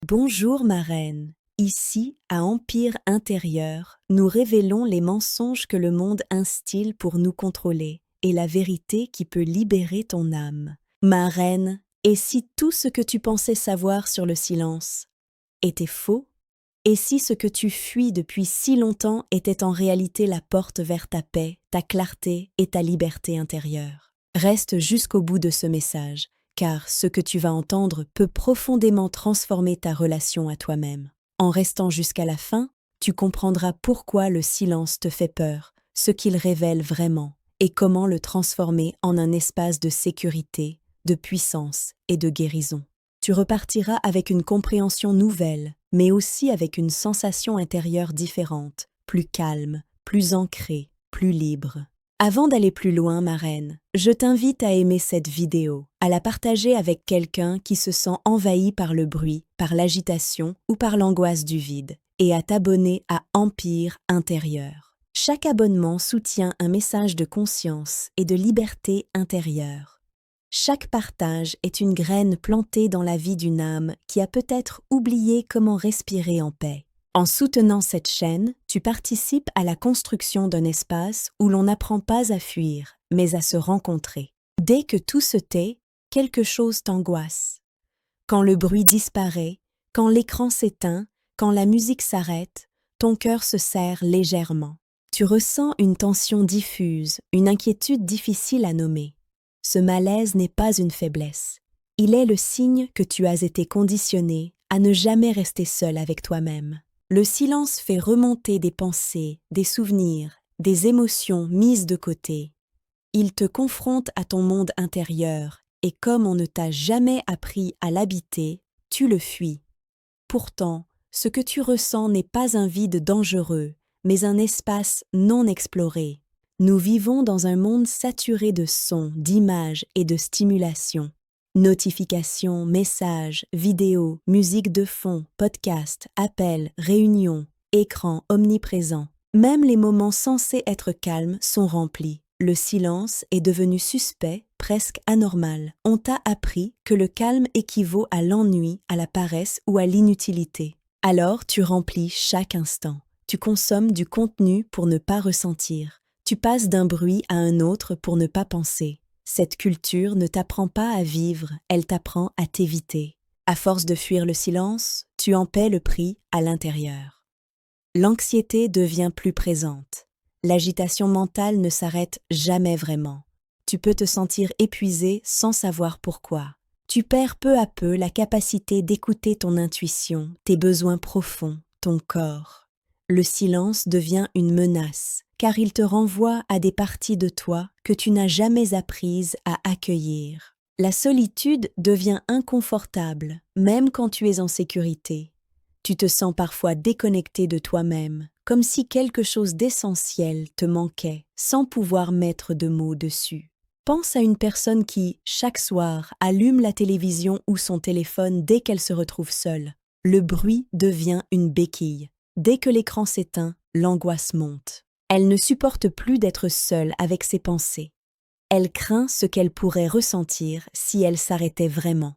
Bonjour ma reine. Ici, à Empire intérieur, nous révélons les mensonges que le monde instille pour nous contrôler et la vérité qui peut libérer ton âme. Ma reine, et si tout ce que tu pensais savoir sur le silence était faux? Et si ce que tu fuis depuis si longtemps était en réalité la porte vers ta paix, ta clarté et ta liberté intérieure? Reste jusqu'au bout de ce message, car ce que tu vas entendre peut profondément transformer ta relation à toi-même. En restant jusqu'à la fin, tu comprendras pourquoi le silence te fait peur, ce qu'il révèle vraiment, et comment le transformer en un espace de sécurité, de puissance et de guérison. Tu repartiras avec une compréhension nouvelle, mais aussi avec une sensation intérieure différente, plus calme, plus ancrée, plus libre. Avant d'aller plus loin, ma reine, je t'invite à aimer cette vidéo, à la partager avec quelqu'un qui se sent envahi par le bruit, par l'agitation ou par l'angoisse du vide, et à t'abonner à Empire intérieur. Chaque abonnement soutient un message de conscience et de liberté intérieure. Chaque partage est une graine plantée dans la vie d'une âme qui a peut-être oublié comment respirer en paix. En soutenant cette chaîne, tu participes à la construction d'un espace où l'on n'apprend pas à fuir, mais à se rencontrer. Dès que tout se tait, quelque chose t'angoisse. Quand le bruit disparaît, quand l'écran s'éteint, quand la musique s'arrête, ton cœur se serre légèrement. Tu ressens une tension diffuse, une inquiétude difficile à nommer. Ce malaise n'est pas une faiblesse. Il est le signe que tu as été conditionné à ne jamais rester seul avec toi-même. Le silence fait remonter des pensées, des souvenirs, des émotions mises de côté. Il te confronte à ton monde intérieur et comme on ne t'a jamais appris à l'habiter, tu le fuis. Pourtant, ce que tu ressens n'est pas un vide dangereux, mais un espace non exploré. Nous vivons dans un monde saturé de sons, d'images et de stimulation. Notifications, messages, vidéos, musique de fond, podcasts, appels, réunions, écrans omniprésents. Même les moments censés être calmes sont remplis. Le silence est devenu suspect, presque anormal. On t'a appris que le calme équivaut à l'ennui, à la paresse ou à l'inutilité. Alors tu remplis chaque instant. Tu consommes du contenu pour ne pas ressentir. Tu passes d'un bruit à un autre pour ne pas penser. Cette culture ne t'apprend pas à vivre, elle t'apprend à t'éviter. À force de fuir le silence, tu en paies le prix à l'intérieur. L'anxiété devient plus présente. L'agitation mentale ne s'arrête jamais vraiment. Tu peux te sentir épuisé sans savoir pourquoi. Tu perds peu à peu la capacité d'écouter ton intuition, tes besoins profonds, ton corps. Le silence devient une menace, car il te renvoie à des parties de toi que tu n'as jamais apprises à accueillir. La solitude devient inconfortable, même quand tu es en sécurité. Tu te sens parfois déconnecté de toi-même, comme si quelque chose d'essentiel te manquait, sans pouvoir mettre de mots dessus. Pense à une personne qui, chaque soir, allume la télévision ou son téléphone dès qu'elle se retrouve seule. Le bruit devient une béquille. Dès que l'écran s'éteint, l'angoisse monte. Elle ne supporte plus d'être seule avec ses pensées. Elle craint ce qu'elle pourrait ressentir si elle s'arrêtait vraiment.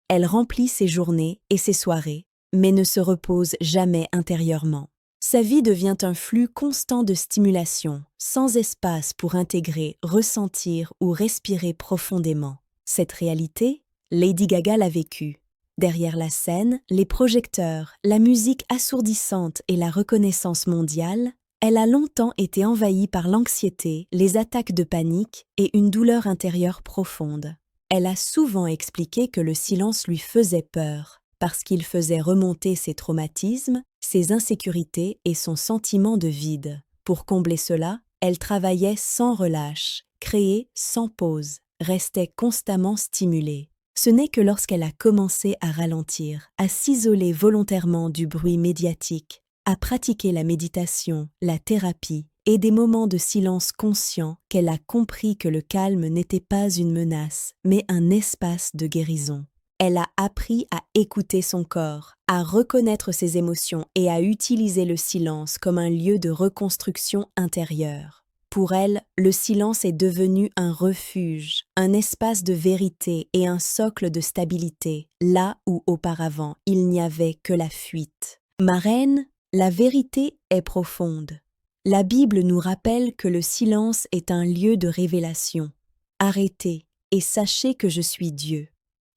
Elle remplit ses journées et ses soirées, mais ne se repose jamais intérieurement. Sa vie devient un flux constant de stimulation, sans espace pour intégrer, ressentir ou respirer profondément. Cette réalité, Lady Gaga l'a vécue. Derrière la scène, les projecteurs, la musique assourdissante et la reconnaissance mondiale, elle a longtemps été envahie par l'anxiété, les attaques de panique et une douleur intérieure profonde. Elle a souvent expliqué que le silence lui faisait peur, parce qu'il faisait remonter ses traumatismes, ses insécurités et son sentiment de vide. Pour combler cela, elle travaillait sans relâche, créait sans pause, restait constamment stimulée. Ce n'est que lorsqu'elle a commencé à ralentir, à s'isoler volontairement du bruit médiatique, à pratiquer la méditation, la thérapie et des moments de silence conscient qu'elle a compris que le calme n'était pas une menace, mais un espace de guérison. Elle a appris à écouter son corps, à reconnaître ses émotions et à utiliser le silence comme un lieu de reconstruction intérieure. Pour elle, le silence est devenu un refuge, un espace de vérité et un socle de stabilité, là où auparavant il n'y avait que la fuite. Ma reine, la vérité est profonde. La Bible nous rappelle que le silence est un lieu de révélation. Arrêtez et sachez que je suis Dieu.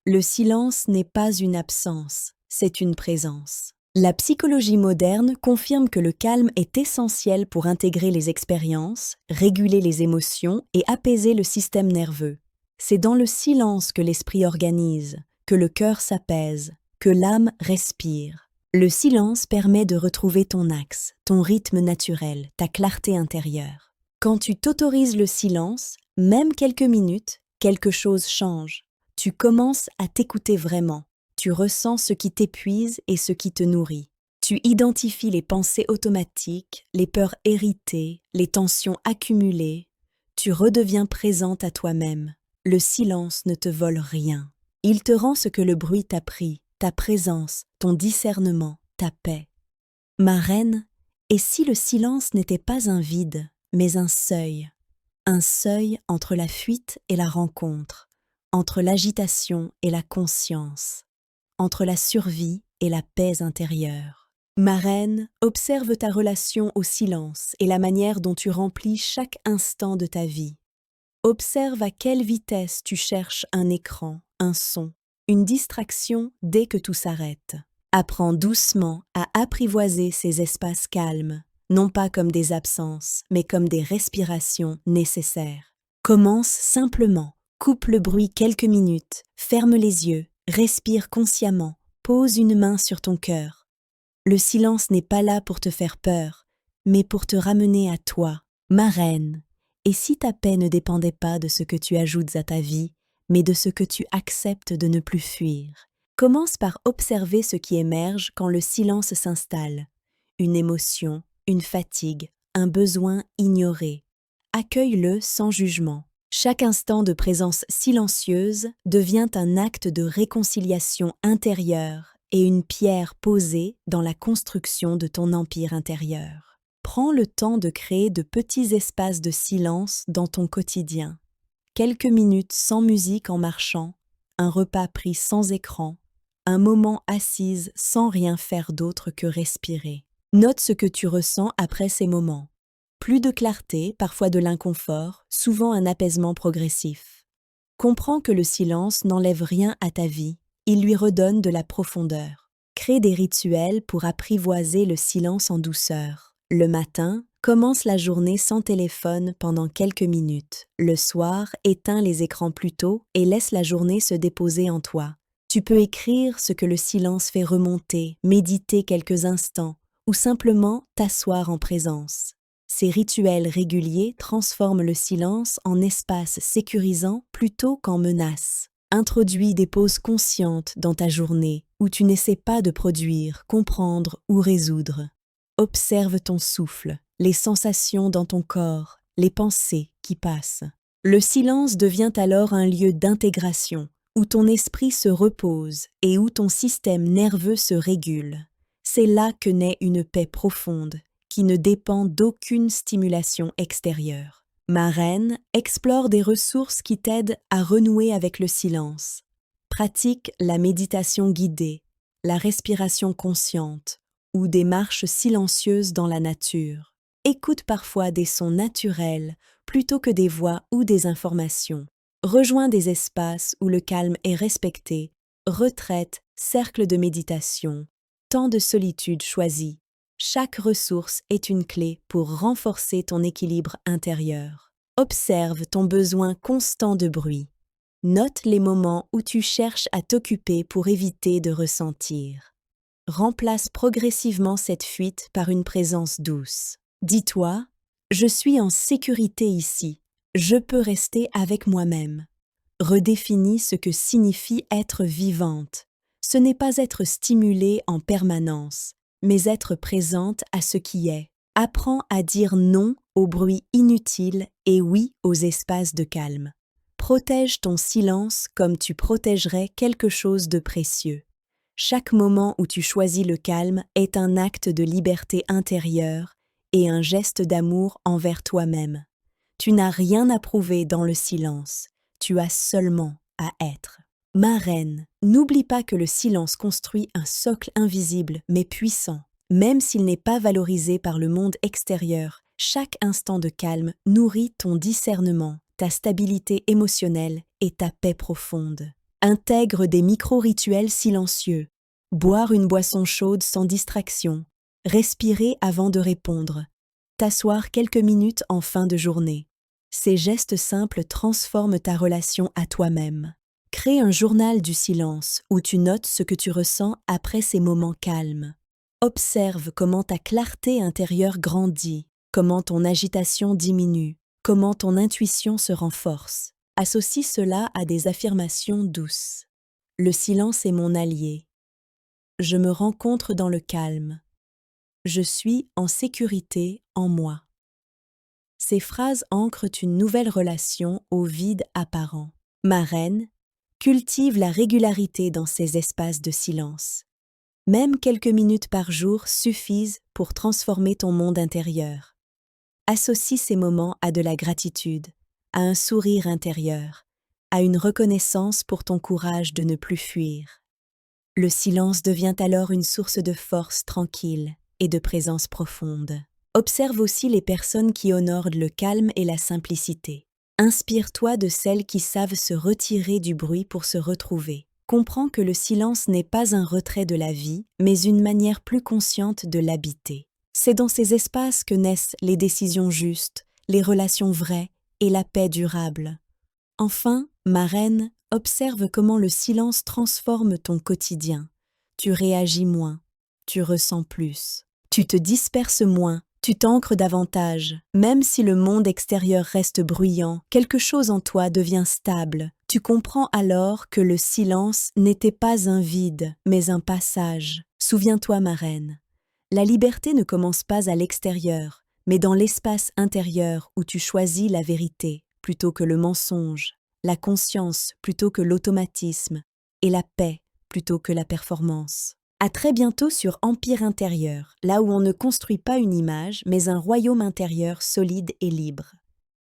Le silence n'est pas une absence, c'est une présence. La psychologie moderne confirme que le calme est essentiel pour intégrer les expériences, réguler les émotions et apaiser le système nerveux. C'est dans le silence que l'esprit organise, que le cœur s'apaise, que l'âme respire. Le silence permet de retrouver ton axe, ton rythme naturel, ta clarté intérieure. Quand tu t'autorises le silence, même quelques minutes, quelque chose change. Tu commences à t'écouter vraiment. Tu ressens ce qui t'épuise et ce qui te nourrit. Tu identifies les pensées automatiques, les peurs héritées, les tensions accumulées. Tu redeviens présente à toi-même. Le silence ne te vole rien. Il te rend ce que le bruit t'a pris, ta présence, ton discernement, ta paix. Ma reine, et si le silence n'était pas un vide, mais un seuil entre la fuite et la rencontre, entre l'agitation et la conscience, entre la survie et la paix intérieure. Ma reine, observe ta relation au silence et la manière dont tu remplis chaque instant de ta vie. Observe à quelle vitesse tu cherches un écran, un son, une distraction dès que tout s'arrête. Apprends doucement à apprivoiser ces espaces calmes, non pas comme des absences, mais comme des respirations nécessaires. Commence simplement, coupe le bruit quelques minutes, ferme les yeux, respire consciemment, pose une main sur ton cœur. Le silence n'est pas là pour te faire peur, mais pour te ramener à toi, ma reine. Et si ta paix ne dépendait pas de ce que tu ajoutes à ta vie, mais de ce que tu acceptes de ne plus fuir? Commence par observer ce qui émerge quand le silence s'installe. Une émotion, une fatigue, un besoin ignoré. Accueille-le sans jugement. Chaque instant de présence silencieuse devient un acte de réconciliation intérieure et une pierre posée dans la construction de ton empire intérieur. Prends le temps de créer de petits espaces de silence dans ton quotidien. Quelques minutes sans musique en marchant, un repas pris sans écran, un moment assise sans rien faire d'autre que respirer. Note ce que tu ressens après ces moments. Plus de clarté, parfois de l'inconfort, souvent un apaisement progressif. Comprends que le silence n'enlève rien à ta vie, il lui redonne de la profondeur. Crée des rituels pour apprivoiser le silence en douceur. Le matin, commence la journée sans téléphone pendant quelques minutes. Le soir, éteins les écrans plus tôt et laisse la journée se déposer en toi. Tu peux écrire ce que le silence fait remonter, méditer quelques instants ou simplement t'asseoir en présence. Ces rituels réguliers transforment le silence en espace sécurisant plutôt qu'en menace. Introduis des pauses conscientes dans ta journée où tu n'essaies pas de produire, comprendre ou résoudre. Observe ton souffle, les sensations dans ton corps, les pensées qui passent. Le silence devient alors un lieu d'intégration, où ton esprit se repose et où ton système nerveux se régule. C'est là que naît une paix profonde, qui ne dépend d'aucune stimulation extérieure. Ma reine, explore des ressources qui t'aident à renouer avec le silence. Pratique la méditation guidée, la respiration consciente ou des marches silencieuses dans la nature. Écoute parfois des sons naturels plutôt que des voix ou des informations. Rejoins des espaces où le calme est respecté, retraite, cercle de méditation, temps de solitude choisi. Chaque ressource est une clé pour renforcer ton équilibre intérieur. Observe ton besoin constant de bruit. Note les moments où tu cherches à t'occuper pour éviter de ressentir. Remplace progressivement cette fuite par une présence douce. Dis-toi, je suis en sécurité ici. Je peux rester avec moi-même. Redéfinis ce que signifie être vivante. Ce n'est pas être stimulée en permanence, mais être présente à ce qui est. Apprends à dire non aux bruits inutiles et oui aux espaces de calme. Protège ton silence comme tu protégerais quelque chose de précieux. Chaque moment où tu choisis le calme est un acte de liberté intérieure et un geste d'amour envers toi-même. Tu n'as rien à prouver dans le silence, tu as seulement à être. Ma reine, n'oublie pas que le silence construit un socle invisible mais puissant. Même s'il n'est pas valorisé par le monde extérieur, chaque instant de calme nourrit ton discernement, ta stabilité émotionnelle et ta paix profonde. Intègre des micro-rituels silencieux. Boire une boisson chaude sans distraction. Respirer avant de répondre. T'asseoir quelques minutes en fin de journée. Ces gestes simples transforment ta relation à toi-même. Crée un journal du silence où tu notes ce que tu ressens après ces moments calmes. Observe comment ta clarté intérieure grandit, comment ton agitation diminue, comment ton intuition se renforce. Associe cela à des affirmations douces. Le silence est mon allié. Je me rencontre dans le calme. Je suis en sécurité en moi. Ces phrases ancrent une nouvelle relation au vide apparent. Ma reine, cultive la régularité dans ces espaces de silence. Même quelques minutes par jour suffisent pour transformer ton monde intérieur. Associe ces moments à de la gratitude, à un sourire intérieur, à une reconnaissance pour ton courage de ne plus fuir. Le silence devient alors une source de force tranquille et de présence profonde. Observe aussi les personnes qui honorent le calme et la simplicité. Inspire-toi de celles qui savent se retirer du bruit pour se retrouver. Comprends que le silence n'est pas un retrait de la vie, mais une manière plus consciente de l'habiter. C'est dans ces espaces que naissent les décisions justes, les relations vraies et la paix durable. Enfin, ma reine, observe comment le silence transforme ton quotidien. Tu réagis moins, tu ressens plus, tu te disperses moins, tu t'ancres davantage. Même si le monde extérieur reste bruyant, quelque chose en toi devient stable. Tu comprends alors que le silence n'était pas un vide, mais un passage. Souviens-toi, ma reine, la liberté ne commence pas à l'extérieur, mais dans l'espace intérieur où tu choisis la vérité plutôt que le mensonge, la conscience plutôt que l'automatisme et la paix plutôt que la performance. À très bientôt sur Empire intérieur, là où on ne construit pas une image, mais un royaume intérieur solide et libre.